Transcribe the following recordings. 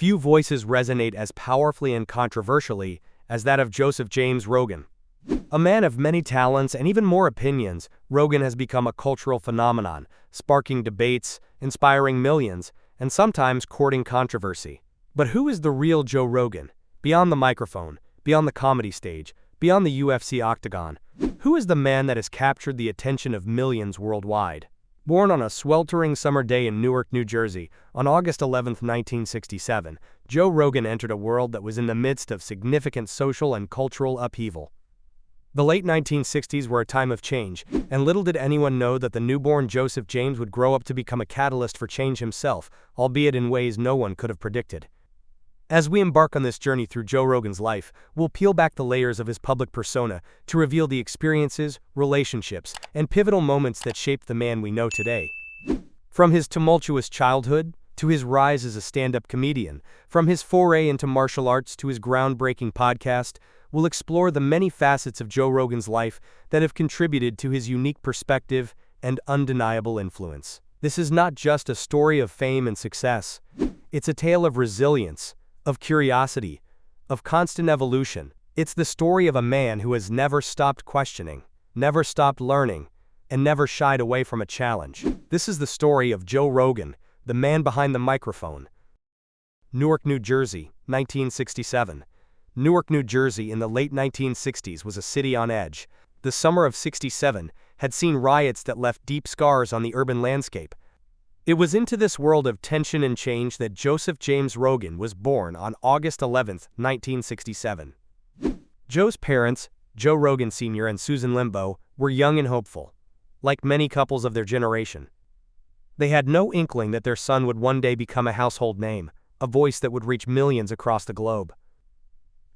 few voices resonate as powerfully and controversially as that of Joseph James Rogan. A man of many talents and even more opinions, Rogan has become a cultural phenomenon, sparking debates, inspiring millions, and sometimes courting controversy. But who is the real Joe Rogan? Beyond the microphone, beyond the comedy stage, beyond the UFC octagon, who is the man that has captured the attention of millions worldwide? Born on a sweltering summer day in Newark, New Jersey, on August 11, 1967, Joe Rogan entered a world that was in the midst of significant social and cultural upheaval. The late 1960s were a time of change, and little did anyone know that the newborn Joseph James would grow up to become a catalyst for change himself, albeit in ways no one could have predicted. As we embark on this journey through Joe Rogan's life, we'll peel back the layers of his public persona to reveal the experiences, relationships, and pivotal moments that shaped the man we know today. From his tumultuous childhood to his rise as a stand-up comedian, from his foray into martial arts to his groundbreaking podcast, we'll explore the many facets of Joe Rogan's life that have contributed to his unique perspective and undeniable influence. This is not just a story of fame and success. It's a tale of resilience, of curiosity, of constant evolution. It's the story of a man who has never stopped questioning, never stopped learning, and never shied away from a challenge. This is the story of Joe Rogan, the man behind the microphone. Newark, New Jersey, 1967. Newark, New Jersey in the late 1960s was a city on edge. The summer of '67 had seen riots that left deep scars on the urban landscape. It was into this world of tension and change that Joseph James Rogan was born on August 11, 1967. Joe's parents, Joe Rogan Sr. and Susan Limbaugh, were young and hopeful, like many couples of their generation. They had no inkling that their son would one day become a household name, a voice that would reach millions across the globe.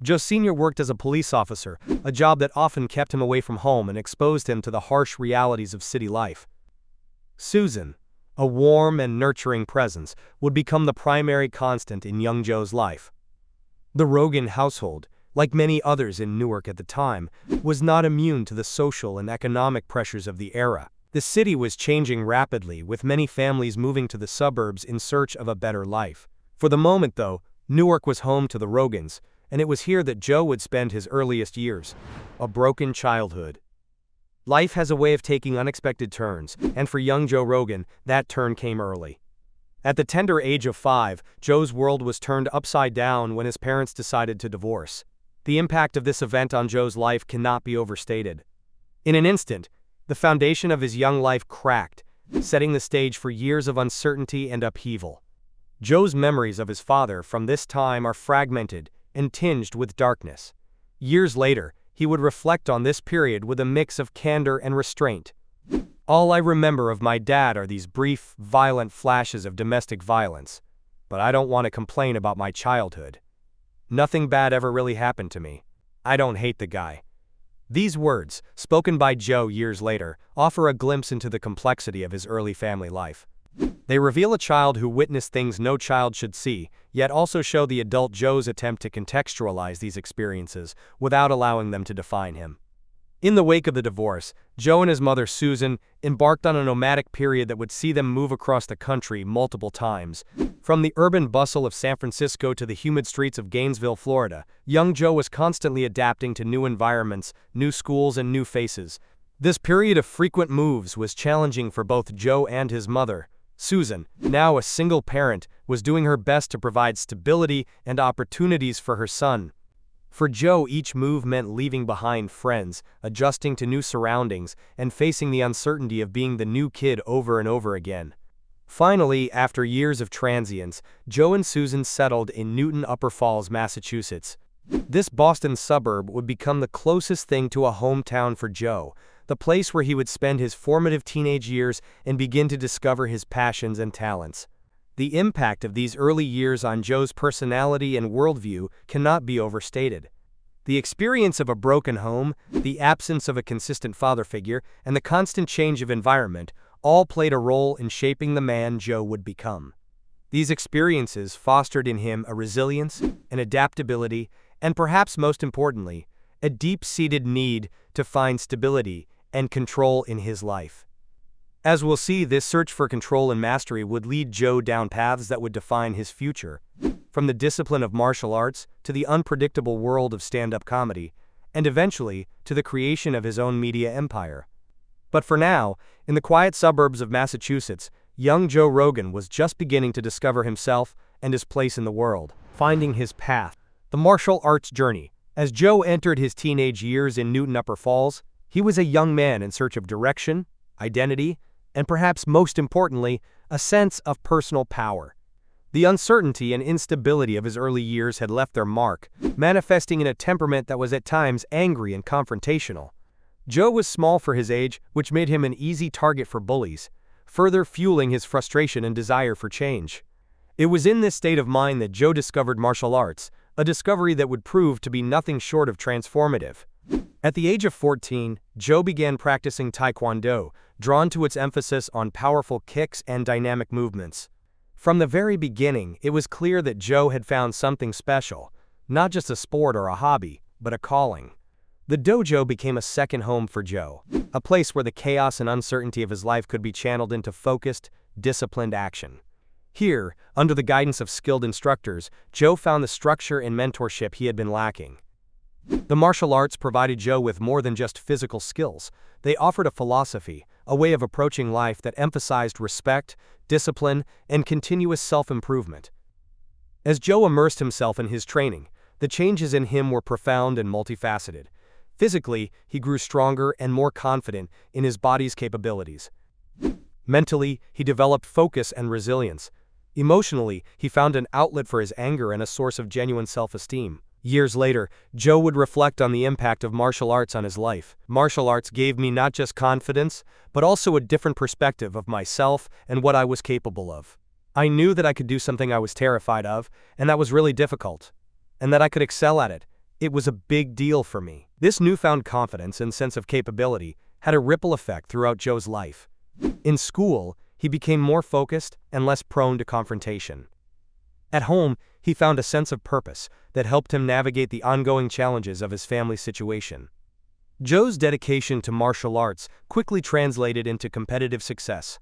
Joe Sr. worked as a police officer, a job that often kept him away from home and exposed him to the harsh realities of city life. Susan, a warm and nurturing presence, would become the primary constant in young Joe's life. The Rogan household, like many others in Newark at the time, was not immune to the social and economic pressures of the era. The city was changing rapidly, with many families moving to the suburbs in search of a better life. For the moment, though, Newark was home to the Rogans, and it was here that Joe would spend his earliest years. A broken childhood. Life has a way of taking unexpected turns, and for young Joe Rogan, that turn came early. At the tender age of 5, Joe's world was turned upside down when his parents decided to divorce. The impact of this event on Joe's life cannot be overstated. In an instant, the foundation of his young life cracked, setting the stage for years of uncertainty and upheaval. Joe's memories of his father from this time are fragmented and tinged with darkness. Years later, he would reflect on this period with a mix of candor and restraint. "All I remember of my dad are these brief, violent flashes of domestic violence, but I don't want to complain about my childhood. Nothing bad ever really happened to me. I don't hate the guy." These words, spoken by Joe years later, offer a glimpse into the complexity of his early family life. They reveal a child who witnessed things no child should see, yet also show the adult Joe's attempt to contextualize these experiences without allowing them to define him. In the wake of the divorce, Joe and his mother Susan embarked on a nomadic period that would see them move across the country multiple times. From the urban bustle of San Francisco to the humid streets of Gainesville, Florida, young Joe was constantly adapting to new environments, new schools, and new faces. This period of frequent moves was challenging for both Joe and his mother. Susan, now a single parent, was doing her best to provide stability and opportunities for her son. For Joe, each move meant leaving behind friends, adjusting to new surroundings, and facing the uncertainty of being the new kid over and over again. Finally, after years of transience, Joe and Susan settled in Newton, Upper Falls, Massachusetts. This Boston suburb would become the closest thing to a hometown for Joe, the place where he would spend his formative teenage years and begin to discover his passions and talents. The impact of these early years on Joe's personality and worldview cannot be overstated. The experience of a broken home, the absence of a consistent father figure, and the constant change of environment all played a role in shaping the man Joe would become. These experiences fostered in him a resilience, an adaptability, and perhaps most importantly, a deep-seated need to find stability and control in his life. As we'll see, this search for control and mastery would lead Joe down paths that would define his future. From the discipline of martial arts to the unpredictable world of stand-up comedy, and eventually to the creation of his own media empire. But for now, in the quiet suburbs of Massachusetts, young Joe Rogan was just beginning to discover himself and his place in the world, finding his path. The martial arts journey. As Joe entered his teenage years in Newton Upper Falls, he was a young man in search of direction, identity, and perhaps most importantly, a sense of personal power. The uncertainty and instability of his early years had left their mark, manifesting in a temperament that was at times angry and confrontational. Joe was small for his age, which made him an easy target for bullies, further fueling his frustration and desire for change. It was in this state of mind that Joe discovered martial arts, a discovery that would prove to be nothing short of transformative. At the age of 14, Joe began practicing Taekwondo, drawn to its emphasis on powerful kicks and dynamic movements. From the very beginning, it was clear that Joe had found something special, not just a sport or a hobby, but a calling. The dojo became a second home for Joe, a place where the chaos and uncertainty of his life could be channeled into focused, disciplined action. Here, under the guidance of skilled instructors, Joe found the structure and mentorship he had been lacking. The martial arts provided Joe with more than just physical skills. They offered a philosophy, a way of approaching life that emphasized respect, discipline, and continuous self-improvement. As Joe immersed himself in his training, the changes in him were profound and multifaceted. Physically, he grew stronger and more confident in his body's capabilities. Mentally, he developed focus and resilience. Emotionally, he found an outlet for his anger and a source of genuine self-esteem. Years later, Joe would reflect on the impact of martial arts on his life. Martial arts gave me not just confidence, but also a different perspective of myself and what I was capable of. I knew that I could do something I was terrified of, and that was really difficult, and that I could excel at it. It was a big deal for me. This newfound confidence and sense of capability had a ripple effect throughout Joe's life. In school, he became more focused and less prone to confrontation. At home, he found a sense of purpose that helped him navigate the ongoing challenges of his family situation. Joe's dedication to martial arts quickly translated into competitive success.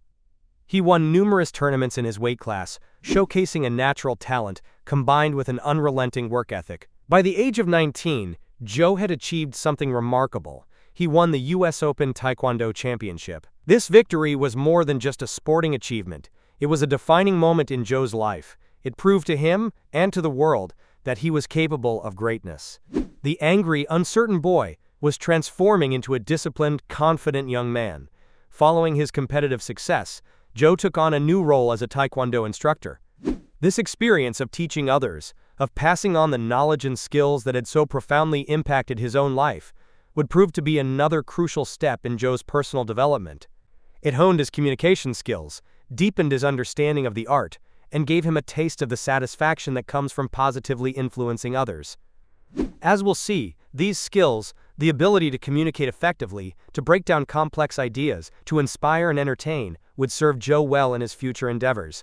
He won numerous tournaments in his weight class, showcasing a natural talent combined with an unrelenting work ethic. By the age of 19, Joe had achieved something remarkable. He won the U.S. Open Taekwondo Championship. This victory was more than just a sporting achievement. It was a defining moment in Joe's life. It proved to him and to the world that he was capable of greatness. The angry, uncertain boy was transforming into a disciplined, confident young man. Following his competitive success, Joe took on a new role as a Taekwondo instructor. This experience of teaching others, of passing on the knowledge and skills that had so profoundly impacted his own life, would prove to be another crucial step in Joe's personal development. It honed his communication skills, deepened his understanding of the art, and gave him a taste of the satisfaction that comes from positively influencing others. As we'll see, these skills, the ability to communicate effectively, to break down complex ideas, to inspire and entertain, would serve Joe well in his future endeavors.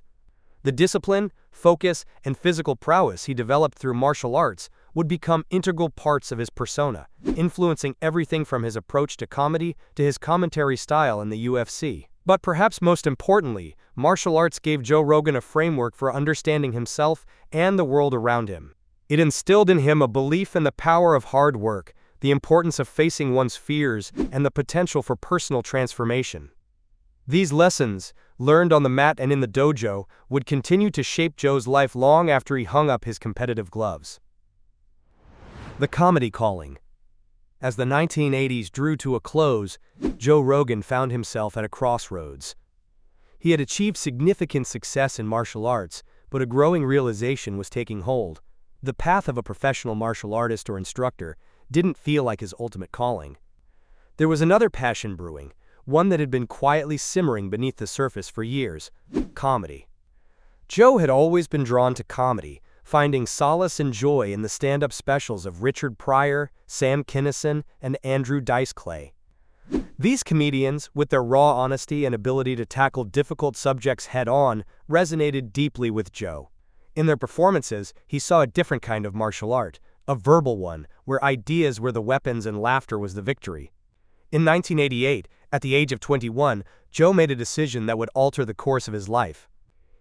The discipline, focus, and physical prowess he developed through martial arts would become integral parts of his persona, influencing everything from his approach to comedy to his commentary style in the UFC. But perhaps most importantly, martial arts gave Joe Rogan a framework for understanding himself and the world around him. It instilled in him a belief in the power of hard work, the importance of facing one's fears, and the potential for personal transformation. These lessons, learned on the mat and in the dojo, would continue to shape Joe's life long after he hung up his competitive gloves. The comedy calling. As the 1980s drew to a close, Joe Rogan found himself at a crossroads. He had achieved significant success in martial arts, but a growing realization was taking hold. The path of a professional martial artist or instructor didn't feel like his ultimate calling. There was another passion brewing, one that had been quietly simmering beneath the surface for years: comedy. Joe had always been drawn to comedy, finding solace and joy in the stand-up specials of Richard Pryor, Sam Kinison, and Andrew Dice Clay. These comedians, with their raw honesty and ability to tackle difficult subjects head-on, resonated deeply with Joe. In their performances, he saw a different kind of martial art, a verbal one, where ideas were the weapons and laughter was the victory. In 1988, at the age of 21, Joe made a decision that would alter the course of his life.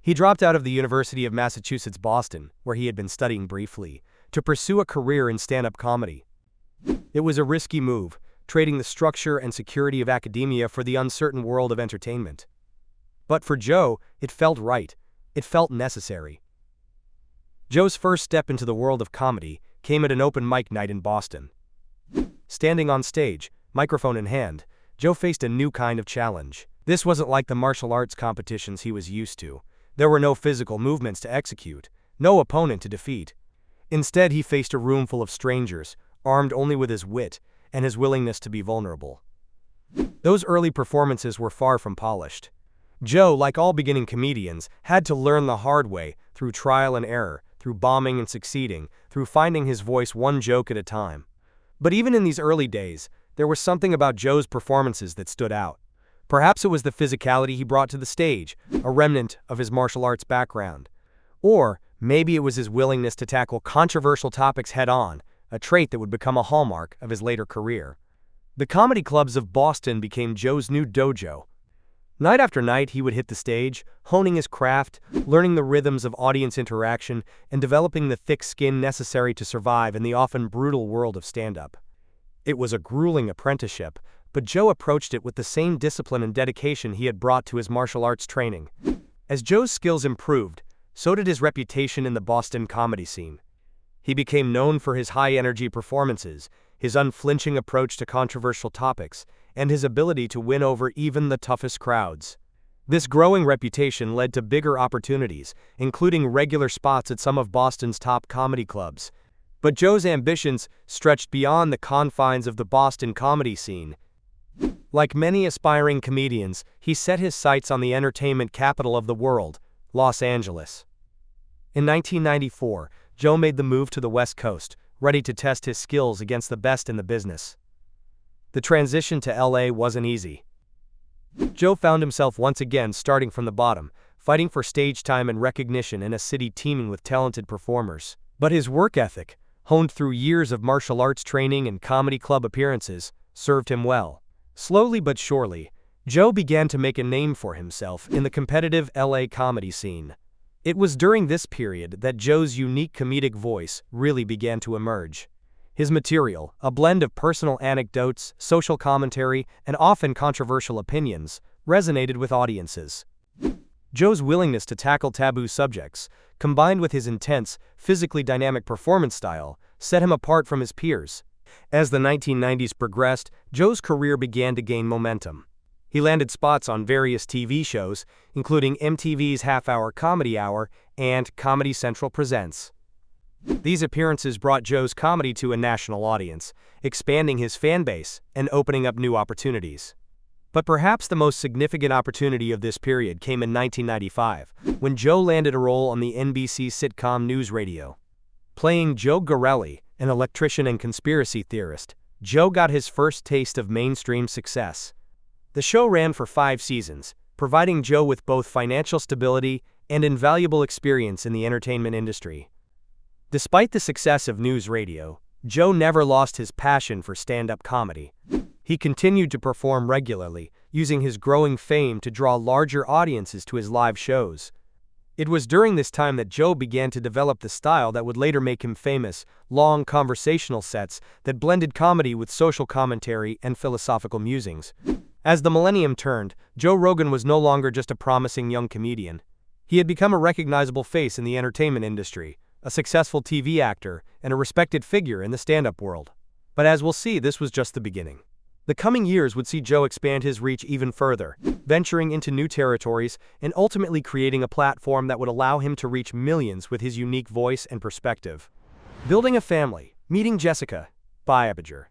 He dropped out of the University of Massachusetts Boston, where he had been studying briefly, to pursue a career in stand-up comedy. It was a risky move, trading the structure and security of academia for the uncertain world of entertainment. But for Joe, it felt right. It felt necessary. Joe's first step into the world of comedy came at an open mic night in Boston. Standing on stage, microphone in hand, Joe faced a new kind of challenge. This wasn't like the martial arts competitions he was used to. There were no physical movements to execute, no opponent to defeat. Instead, he faced a room full of strangers, armed only with his wit and his willingness to be vulnerable. Those early performances were far from polished. Joe, like all beginning comedians, had to learn the hard way, through trial and error, through bombing and succeeding, through finding his voice one joke at a time. But even in these early days, there was something about Joe's performances that stood out. Perhaps it was the physicality he brought to the stage, a remnant of his martial arts background. Or maybe it was his willingness to tackle controversial topics head-on, a trait that would become a hallmark of his later career. The comedy clubs of Boston became Joe's new dojo. Night after night, he would hit the stage, honing his craft, learning the rhythms of audience interaction, and developing the thick skin necessary to survive in the often brutal world of stand-up. It was a grueling apprenticeship, but Joe approached it with the same discipline and dedication he had brought to his martial arts training. As Joe's skills improved, so did his reputation in the Boston comedy scene. He became known for his high-energy performances, his unflinching approach to controversial topics, and his ability to win over even the toughest crowds. This growing reputation led to bigger opportunities, including regular spots at some of Boston's top comedy clubs. But Joe's ambitions stretched beyond the confines of the Boston comedy scene. Like many aspiring comedians, he set his sights on the entertainment capital of the world, Los Angeles. In 1994, Joe made the move to the West Coast, ready to test his skills against the best in the business. The transition to LA wasn't easy. Joe found himself once again starting from the bottom, fighting for stage time and recognition in a city teeming with talented performers. But his work ethic, honed through years of martial arts training and comedy club appearances, served him well. Slowly but surely, Joe began to make a name for himself in the competitive LA comedy scene. It was during this period that Joe's unique comedic voice really began to emerge. His material, a blend of personal anecdotes, social commentary, and often controversial opinions, resonated with audiences. Joe's willingness to tackle taboo subjects, combined with his intense, physically dynamic performance style, set him apart from his peers. As the 1990s progressed, Joe's career began to gain momentum. He landed spots on various TV shows, including MTV's Half-Hour Comedy Hour and Comedy Central Presents. These appearances brought Joe's comedy to a national audience, expanding his fan base and opening up new opportunities. But perhaps the most significant opportunity of this period came in 1995, when Joe landed a role on the NBC sitcom News Radio. Playing Joe Garelli, an electrician and conspiracy theorist, Joe got his first taste of mainstream success. The show ran for 5 seasons, providing Joe with both financial stability and invaluable experience in the entertainment industry. Despite the success of News Radio, Joe never lost his passion for stand-up comedy. He continued to perform regularly, using his growing fame to draw larger audiences to his live shows. It was during this time that Joe began to develop the style that would later make him famous, long conversational sets that blended comedy with social commentary and philosophical musings. As the millennium turned, Joe Rogan was no longer just a promising young comedian. He had become a recognizable face in the entertainment industry, a successful TV actor, and a respected figure in the stand-up world. But as we'll see, this was just the beginning. The coming years would see Joe expand his reach even further, venturing into new territories and ultimately creating a platform that would allow him to reach millions with his unique voice and perspective. Building a family, meeting Jessica, by Abigail.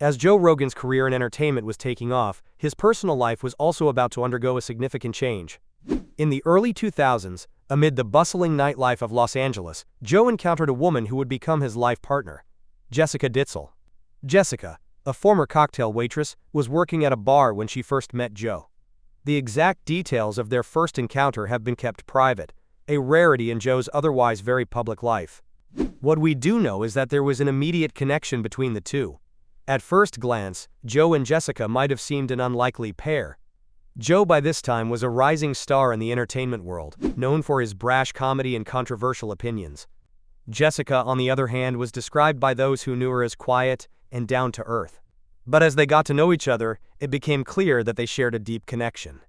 As Joe Rogan's career in entertainment was taking off, his personal life was also about to undergo a significant change. In the early 2000s, amid the bustling nightlife of Los Angeles, Joe encountered a woman who would become his life partner, Jessica Ditzel. Jessica, a former cocktail waitress, was working at a bar when she first met Joe. The exact details of their first encounter have been kept private, a rarity in Joe's otherwise very public life. What we do know is that there was an immediate connection between the two. At first glance, Joe and Jessica might have seemed an unlikely pair. Joe by this time was a rising star in the entertainment world, known for his brash comedy and controversial opinions. Jessica, on the other hand, was described by those who knew her as quiet and down to earth. But as they got to know each other, it became clear that they shared a deep connection.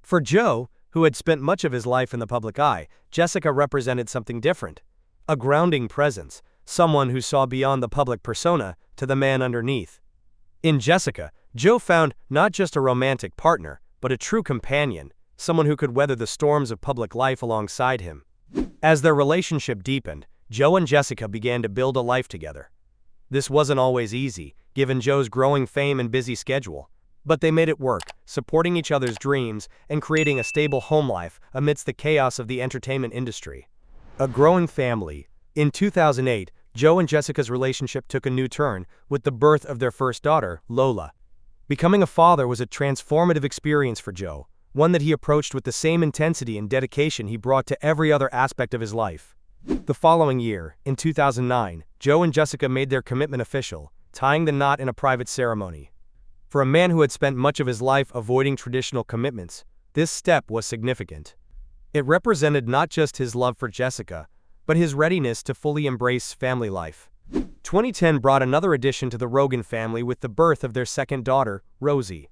For Joe, who had spent much of his life in the public eye, Jessica represented something different. A grounding presence, someone who saw beyond the public persona to the man underneath. In Jessica, Joe found not just a romantic partner, but a true companion, someone who could weather the storms of public life alongside him. As their relationship deepened, Joe and Jessica began to build a life together. This wasn't always easy, given Joe's growing fame and busy schedule. But they made it work, supporting each other's dreams and creating a stable home life amidst the chaos of the entertainment industry. A growing family. In 2008, Joe and Jessica's relationship took a new turn with the birth of their first daughter, Lola. Becoming a father was a transformative experience for Joe, one that he approached with the same intensity and dedication he brought to every other aspect of his life. The following year, in 2009, Joe and Jessica made their commitment official, tying the knot in a private ceremony. For a man who had spent much of his life avoiding traditional commitments, this step was significant. It represented not just his love for Jessica, but his readiness to fully embrace family life. 2010 brought another addition to the Rogan family with the birth of their second daughter, Rosie.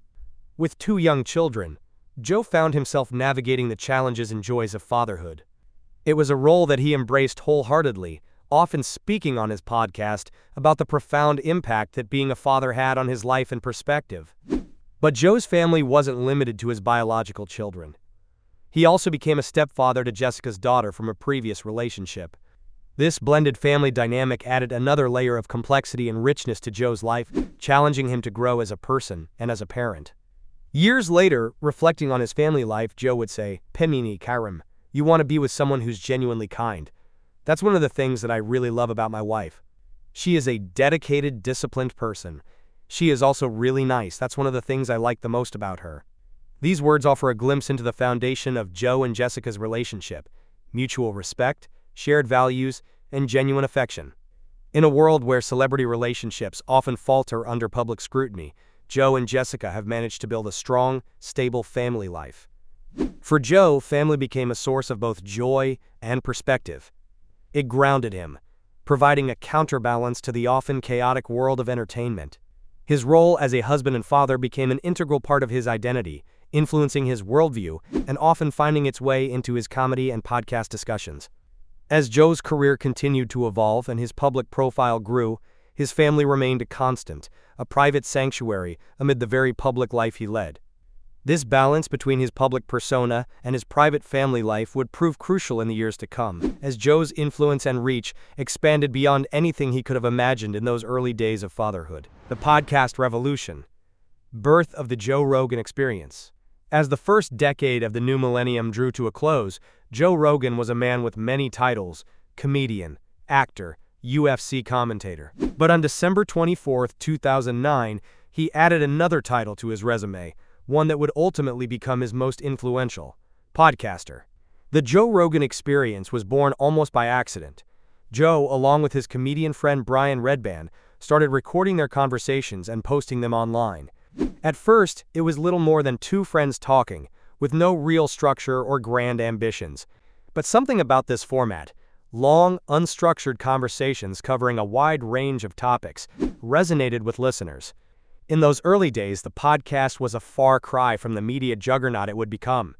With 2 young children, Joe found himself navigating the challenges and joys of fatherhood. It was a role that he embraced wholeheartedly, often speaking on his podcast about the profound impact that being a father had on his life and perspective. But Joe's family wasn't limited to his biological children. He also became a stepfather to Jessica's daughter from a previous relationship. This blended family dynamic added another layer of complexity and richness to Joe's life, challenging him to grow as a person and as a parent. Years later, reflecting on his family life, Joe would say, "Pemini Karim, you want to be with someone who's genuinely kind. That's one of the things that I really love about my wife. She is a dedicated, disciplined person. She is also really nice. That's one of the things I like the most about her." These words offer a glimpse into the foundation of Joe and Jessica's relationship: mutual respect, shared values, and genuine affection. In a world where celebrity relationships often falter under public scrutiny, Joe and Jessica have managed to build a strong, stable family life. For Joe, family became a source of both joy and perspective. It grounded him, providing a counterbalance to the often chaotic world of entertainment. His role as a husband and father became an integral part of his identity, influencing his worldview and often finding its way into his comedy and podcast discussions. As Joe's career continued to evolve and his public profile grew, his family remained a constant, a private sanctuary amid the very public life he led. This balance between his public persona and his private family life would prove crucial in the years to come, as Joe's influence and reach expanded beyond anything he could have imagined in those early days of fatherhood. The podcast revolution. Birth of the Joe Rogan Experience. As the first decade of the new millennium drew to a close, Joe Rogan was a man with many titles: comedian, actor, UFC commentator. But on December 24, 2009, he added another title to his resume, one that would ultimately become his most influential: podcaster. The Joe Rogan Experience was born almost by accident. Joe, along with his comedian friend Brian Redban, started recording their conversations and posting them online. At first, it was little more than 2 friends talking, with no real structure or grand ambitions. But something about this format, long, unstructured conversations covering a wide range of topics, resonated with listeners. In those early days, the podcast was a far cry from the media juggernaut it would become.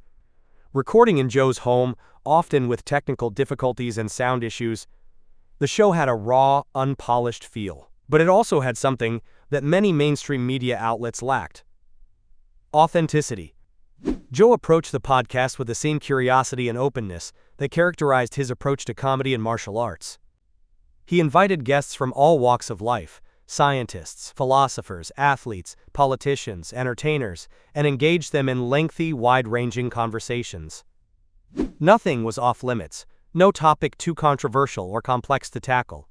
Recording in Joe's home, often with technical difficulties and sound issues, the show had a raw, unpolished feel. But it also had something that many mainstream media outlets lacked: authenticity. Joe approached the podcast with the same curiosity and openness that characterized his approach to comedy and martial arts. He invited guests from all walks of life: scientists, philosophers, athletes, politicians, entertainers, and engaged them in lengthy, wide-ranging conversations. Nothing was off-limits, no topic too controversial or complex to tackle.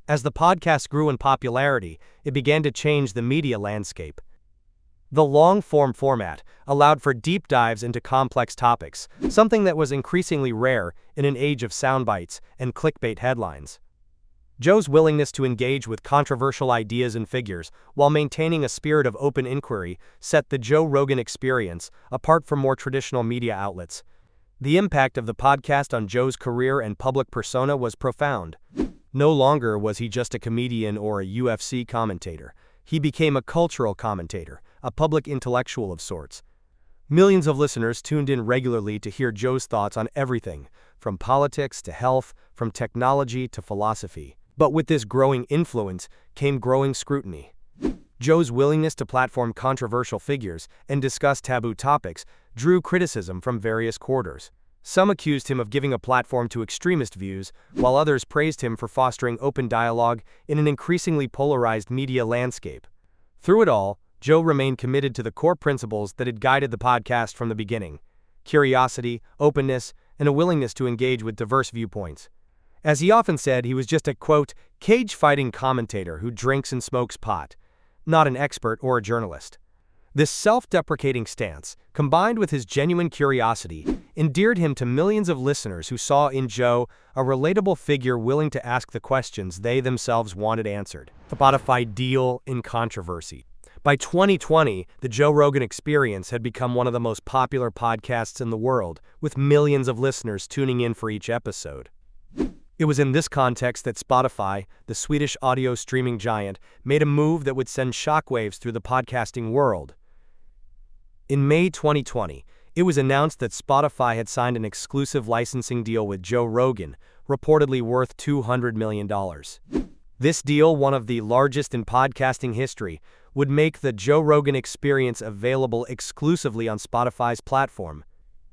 As the podcast grew in popularity, it began to change the media landscape. The long-form format allowed for deep dives into complex topics, something that was increasingly rare in an age of soundbites and clickbait headlines. Joe's willingness to engage with controversial ideas and figures while maintaining a spirit of open inquiry set the Joe Rogan Experience apart from more traditional media outlets. The impact of the podcast on Joe's career and public persona was profound. No longer was he just a comedian or a UFC commentator. He became a cultural commentator, a public intellectual of sorts. Millions of listeners tuned in regularly to hear Joe's thoughts on everything, from politics to health, from technology to philosophy. But with this growing influence came growing scrutiny. Joe's willingness to platform controversial figures and discuss taboo topics drew criticism from various quarters. Some accused him of giving a platform to extremist views, while others praised him for fostering open dialogue in an increasingly polarized media landscape. Through it all, Joe remained committed to the core principles that had guided the podcast from the beginning: curiosity, openness, and a willingness to engage with diverse viewpoints. As he often said, he was just a, quote, cage-fighting commentator who drinks and smokes pot, not an expert or a journalist. This self-deprecating stance, combined with his genuine curiosity, endeared him to millions of listeners who saw in Joe a relatable figure willing to ask the questions they themselves wanted answered. Spotify deal in controversy. By 2020, the Joe Rogan Experience had become one of the most popular podcasts in the world, with millions of listeners tuning in for each episode. It was in this context that Spotify, the Swedish audio streaming giant, made a move that would send shockwaves through the podcasting world. In May 2020, it was announced that Spotify had signed an exclusive licensing deal with Joe Rogan, reportedly worth $200 million. This deal, one of the largest in podcasting history, would make the Joe Rogan Experience available exclusively on Spotify's platform.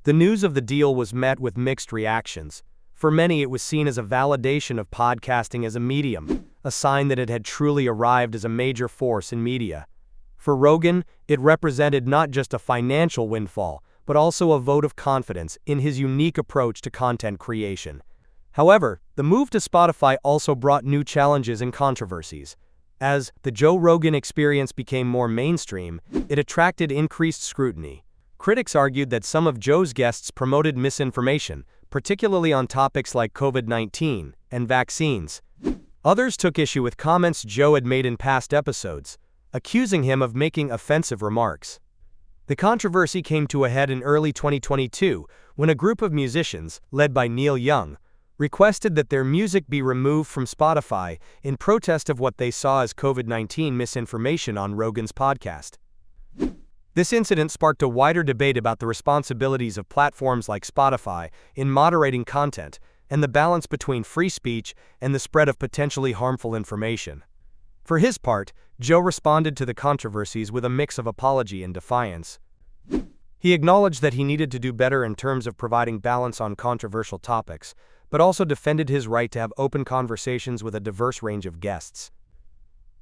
The news of the deal was met with mixed reactions. For many, it was seen as a validation of podcasting as a medium, a sign that it had truly arrived as a major force in media. For Rogan, it represented not just a financial windfall, but also a vote of confidence in his unique approach to content creation. However, the move to Spotify also brought new challenges and controversies. As the Joe Rogan Experience became more mainstream, it attracted increased scrutiny. Critics argued that some of Joe's guests promoted misinformation, particularly on topics like COVID-19 and vaccines. Others took issue with comments Joe had made in past episodes, accusing him of making offensive remarks. The controversy came to a head in early 2022 when a group of musicians, led by Neil Young, requested that their music be removed from Spotify in protest of what they saw as COVID-19 misinformation on Rogan's podcast. This incident sparked a wider debate about the responsibilities of platforms like Spotify in moderating content and the balance between free speech and the spread of potentially harmful information. For his part, Joe responded to the controversies with a mix of apology and defiance. He acknowledged that he needed to do better in terms of providing balance on controversial topics, but also defended his right to have open conversations with a diverse range of guests.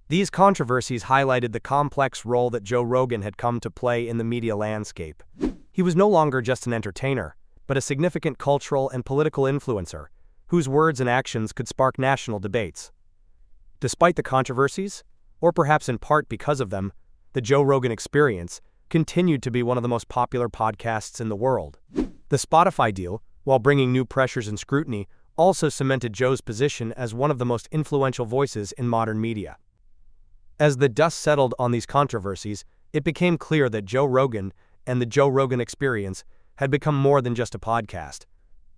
These controversies highlighted the complex role that Joe Rogan had come to play in the media landscape. He was no longer just an entertainer, but a significant cultural and political influencer, whose words and actions could spark national debates. Despite the controversies, or perhaps in part because of them, the Joe Rogan Experience continued to be one of the most popular podcasts in the world. The Spotify deal, while bringing new pressures and scrutiny, also cemented Joe's position as one of the most influential voices in modern media. As the dust settled on these controversies, it became clear that Joe Rogan and the Joe Rogan Experience had become more than just a podcast.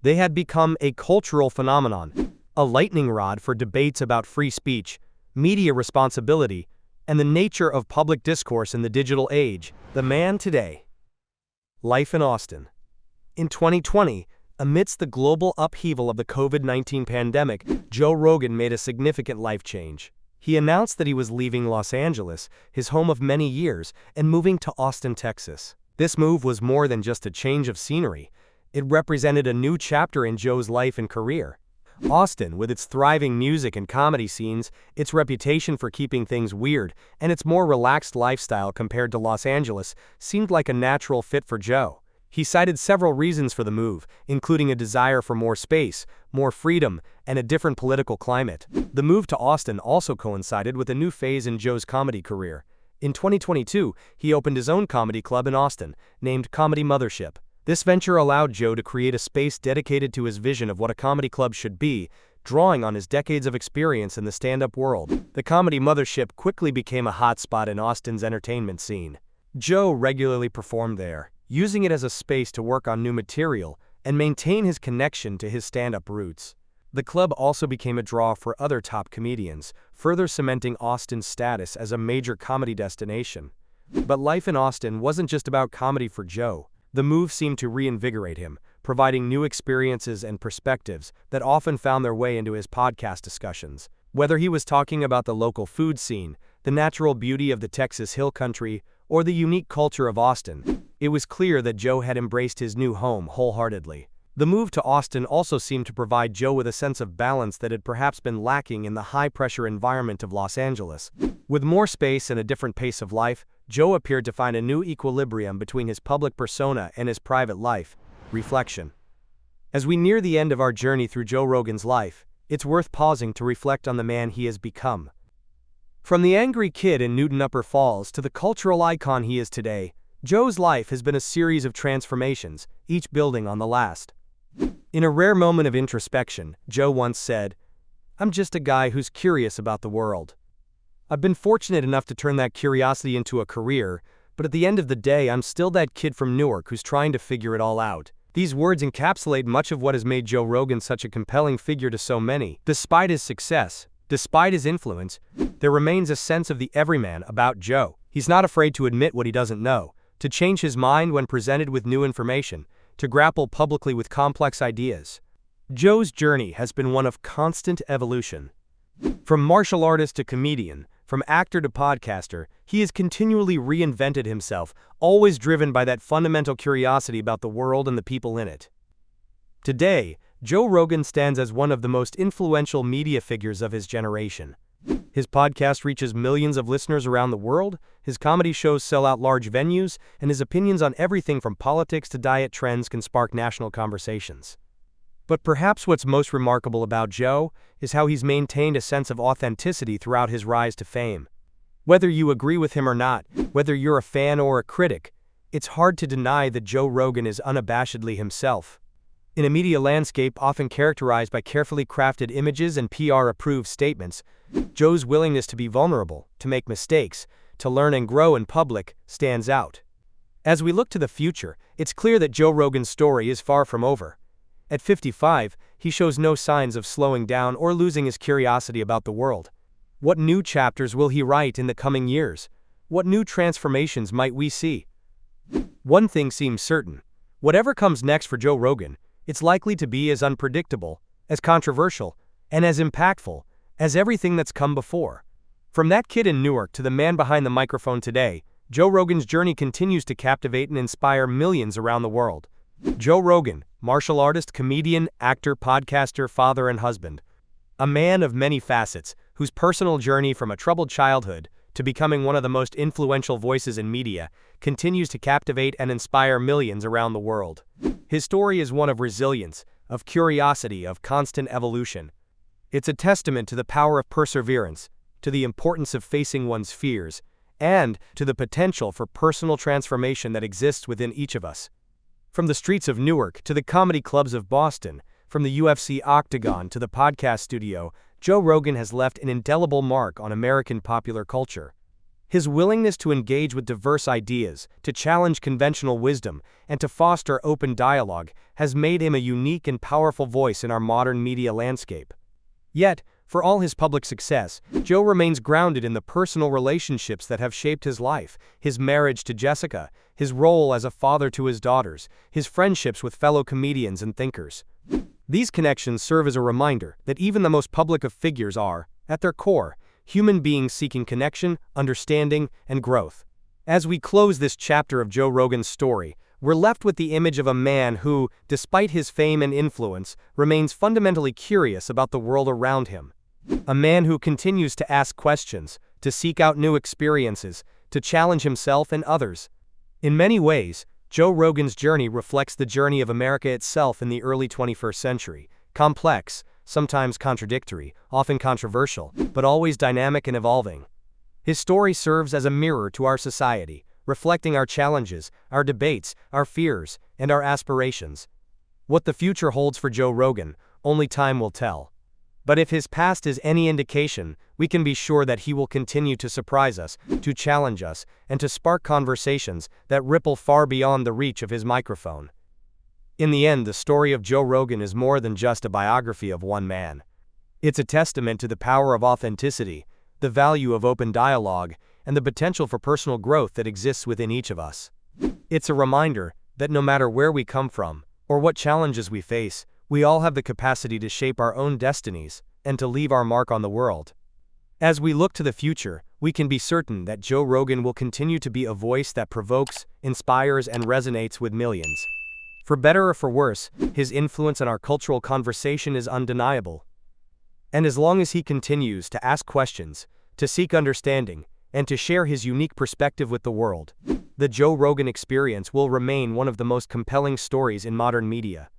They had become a cultural phenomenon, a lightning rod for debates about free speech, media responsibility, and the nature of public discourse in the digital age. The man today. Life in Austin. In 2020, amidst the global upheaval of the COVID-19 pandemic, Joe Rogan made a significant life change. He announced that he was leaving Los Angeles, his home of many years, and moving to Austin, Texas. This move was more than just a change of scenery. It represented a new chapter in Joe's life and career. Austin, with its thriving music and comedy scenes, its reputation for keeping things weird, and its more relaxed lifestyle compared to Los Angeles, seemed like a natural fit for Joe. He cited several reasons for the move, including a desire for more space, more freedom, and a different political climate. The move to Austin also coincided with a new phase in Joe's comedy career. In 2022, he opened his own comedy club in Austin, named Comedy Mothership. This venture allowed Joe to create a space dedicated to his vision of what a comedy club should be, drawing on his decades of experience in the stand-up world. The comedy mothership quickly became a hotspot in Austin's entertainment scene. Joe regularly performed there, using it as a space to work on new material and maintain his connection to his stand-up roots. The club also became a draw for other top comedians, further cementing Austin's status as a major comedy destination. But life in Austin wasn't just about comedy for Joe. The move seemed to reinvigorate him, providing new experiences and perspectives that often found their way into his podcast discussions. Whether he was talking about the local food scene, the natural beauty of the Texas Hill Country, or the unique culture of Austin, it was clear that Joe had embraced his new home wholeheartedly. The move to Austin also seemed to provide Joe with a sense of balance that had perhaps been lacking in the high-pressure environment of Los Angeles. With more space and a different pace of life, Joe appeared to find a new equilibrium between his public persona and his private life. Reflection. As we near the end of our journey through Joe Rogan's life, it's worth pausing to reflect on the man he has become. From the angry kid in Newton Upper Falls to the cultural icon he is today, Joe's life has been a series of transformations, each building on the last. In a rare moment of introspection, Joe once said, "I'm just a guy who's curious about the world. I've been fortunate enough to turn that curiosity into a career, but at the end of the day I'm still that kid from Newark who's trying to figure it all out." These words encapsulate much of what has made Joe Rogan such a compelling figure to so many. Despite his success, despite his influence, there remains a sense of the everyman about Joe. He's not afraid to admit what he doesn't know, to change his mind when presented with new information, to grapple publicly with complex ideas. Joe's journey has been one of constant evolution. From martial artist to comedian, from actor to podcaster, he has continually reinvented himself, always driven by that fundamental curiosity about the world and the people in it. Today, Joe Rogan stands as one of the most influential media figures of his generation. His podcast reaches millions of listeners around the world, his comedy shows sell out large venues, and his opinions on everything from politics to diet trends can spark national conversations. But perhaps what's most remarkable about Joe is how he's maintained a sense of authenticity throughout his rise to fame. Whether you agree with him or not, whether you're a fan or a critic, it's hard to deny that Joe Rogan is unabashedly himself. In a media landscape often characterized by carefully crafted images and PR-approved statements, Joe's willingness to be vulnerable, to make mistakes, to learn and grow in public, stands out. As we look to the future, it's clear that Joe Rogan's story is far from over. At 55, he shows no signs of slowing down or losing his curiosity about the world. What new chapters will he write in the coming years? What new transformations might we see? One thing seems certain. Whatever comes next for Joe Rogan, it's likely to be as unpredictable, as controversial, and as impactful as everything that's come before. From that kid in Newark to the man behind the microphone today, Joe Rogan's journey continues to captivate and inspire millions around the world. Joe Rogan, martial artist, comedian, actor, podcaster, father, and husband. A man of many facets, whose personal journey from a troubled childhood to becoming one of the most influential voices in media continues to captivate and inspire millions around the world. His story is one of resilience, of curiosity, of constant evolution. It's a testament to the power of perseverance, to the importance of facing one's fears, and to the potential for personal transformation that exists within each of us. From the streets of Newark to the comedy clubs of Boston, from the UFC octagon to the podcast studio, Joe Rogan has left an indelible mark on American popular culture. His willingness to engage with diverse ideas, to challenge conventional wisdom, and to foster open dialogue has made him a unique and powerful voice in our modern media landscape. Yet, for all his public success, Joe remains grounded in the personal relationships that have shaped his life, his marriage to Jessica, his role as a father to his daughters, his friendships with fellow comedians and thinkers. These connections serve as a reminder that even the most public of figures are, at their core, human beings seeking connection, understanding, and growth. As we close this chapter of Joe Rogan's story, we're left with the image of a man who, despite his fame and influence, remains fundamentally curious about the world around him. A man who continues to ask questions, to seek out new experiences, to challenge himself and others. In many ways, Joe Rogan's journey reflects the journey of America itself in the early 21st century, complex, sometimes contradictory, often controversial, but always dynamic and evolving. His story serves as a mirror to our society, reflecting our challenges, our debates, our fears, and our aspirations. What the future holds for Joe Rogan, only time will tell. But if his past is any indication, we can be sure that he will continue to surprise us, to challenge us, and to spark conversations that ripple far beyond the reach of his microphone. In the end, the story of Joe Rogan is more than just a biography of one man. It's a testament to the power of authenticity, the value of open dialogue, and the potential for personal growth that exists within each of us. It's a reminder that no matter where we come from, or what challenges we face, we all have the capacity to shape our own destinies and to leave our mark on the world. As we look to the future, we can be certain that Joe Rogan will continue to be a voice that provokes, inspires, and resonates with millions. For better or for worse, his influence on our cultural conversation is undeniable. And as long as he continues to ask questions, to seek understanding, and to share his unique perspective with the world, the Joe Rogan Experience will remain one of the most compelling stories in modern media.